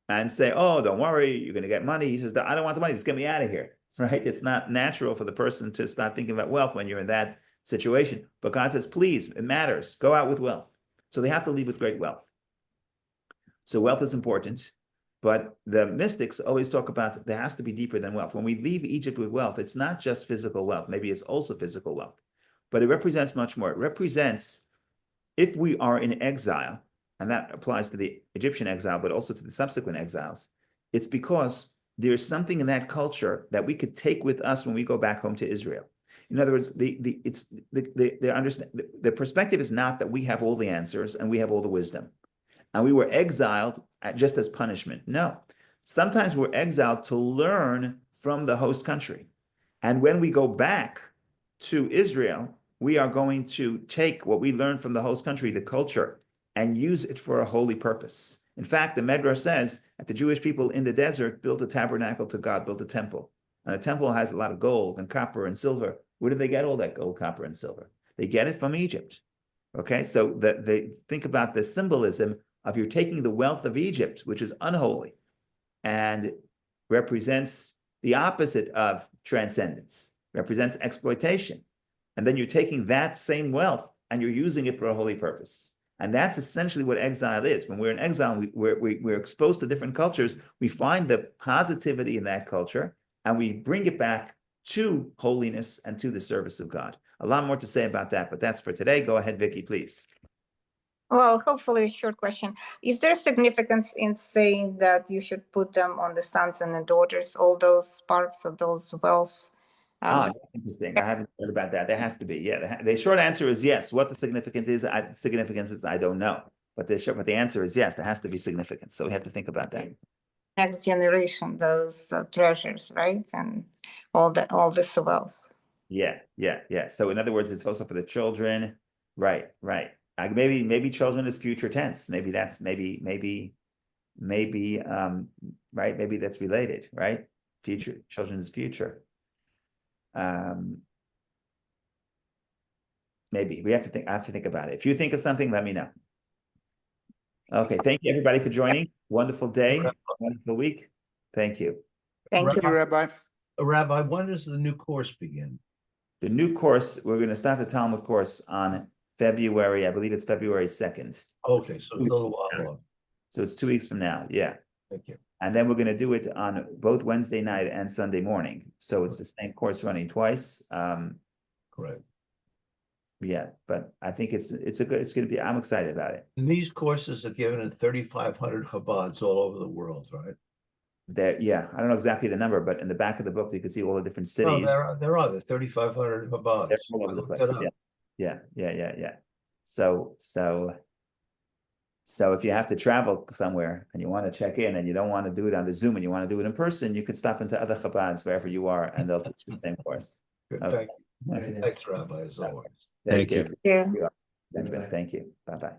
Speaker 1: oh, don't worry, you're going to get money. He says, I don't want the money, just get me out of here, right? It's not natural for the person to start thinking about wealth when you're in that situation. But God says, please, it matters. Go out with wealth. So they have to leave with great wealth. So wealth is important, but the mystics always talk about there has to be deeper than wealth. When we leave Egypt with wealth, it's not just physical wealth. Maybe it's also physical wealth, but it represents much more. It represents if we are in exile, and that applies to the Egyptian exile, but also to the subsequent exiles, it's because there's something in that culture that we could take with us when we go back home to Israel. In other words, the perspective is not that we have all the answers and we have all the wisdom, and we were exiled just as punishment. No, sometimes we're exiled to learn from the host country. And when we go back to Israel, we are going to take what we learned from the host country, the culture, and use it for a holy purpose. In fact, the Medrash says that the Jewish people in the desert built a tabernacle to God, built a temple. And the temple has a lot of gold and copper and silver. Where did they get all that gold, copper, and silver? They get it from Egypt. Okay, so they think about the symbolism of you're taking the wealth of Egypt, which is unholy, and represents the opposite of transcendence, represents exploitation. And then you're taking that same wealth and you're using it for a holy purpose. And that's essentially what exile is. When we're in exile, we're exposed to different cultures. We find the positivity in that culture and we bring it back to holiness and to the service of God. A lot more to say about that, but that's for today. Go ahead, Vicky, please.
Speaker 4: Well, hopefully a short question. Is there significance in saying that you should put them on the sons and the daughters, all those parts of those wells?
Speaker 1: That's interesting. I haven't heard about that. There has to be. Yeah, the short answer is yes. What the significance is, I don't know. But the answer is yes. There has to be significance. So we have to think about that.
Speaker 4: Next generation, those treasures, right, and all the wells.
Speaker 1: Yeah. So in other words, it's also for the children. Right. Maybe children is future tense. Maybe that's maybe right. Maybe that's related. Right. Future, children is future. Maybe we have to think. I have to think about it. If you think of something, let me know. Okay. Thank you, everybody, for joining. Wonderful day. Wonderful week. Thank you.
Speaker 4: Thank you,
Speaker 6: Rabbi.
Speaker 5: Rabbi, when does the new course begin?
Speaker 1: The new course, we're going to start the Talmud course on February. I believe it's February 2nd.
Speaker 5: Okay, so it's a little while off.
Speaker 1: So it's 2 weeks from now. Yeah.
Speaker 5: Thank you.
Speaker 1: And then we're going to do it on both Wednesday night and Sunday morning. So it's the same course running twice.
Speaker 5: Correct.
Speaker 1: Yeah, but I think it's going to be, I'm excited about it.
Speaker 5: And these courses are given in 3,500 Chabads all over the world, right?
Speaker 1: Yeah, I don't know exactly the number, but in the back of the book, you can see all the different cities.
Speaker 5: No, there are the 3,500 Chabads.
Speaker 1: They're all over the place. Yeah. So if you have to travel somewhere and you want to check in and you don't want to do it on the Zoom and you want to do it in person, you could stop into other Chabads wherever you are and they'll teach the same course.
Speaker 5: Good,
Speaker 1: Okay.
Speaker 5: thank you. Thanks, Rabbi, as always.
Speaker 1: Thank
Speaker 6: Thank you.
Speaker 1: you.
Speaker 4: Yeah.
Speaker 1: Benjamin, thank you. Bye-bye.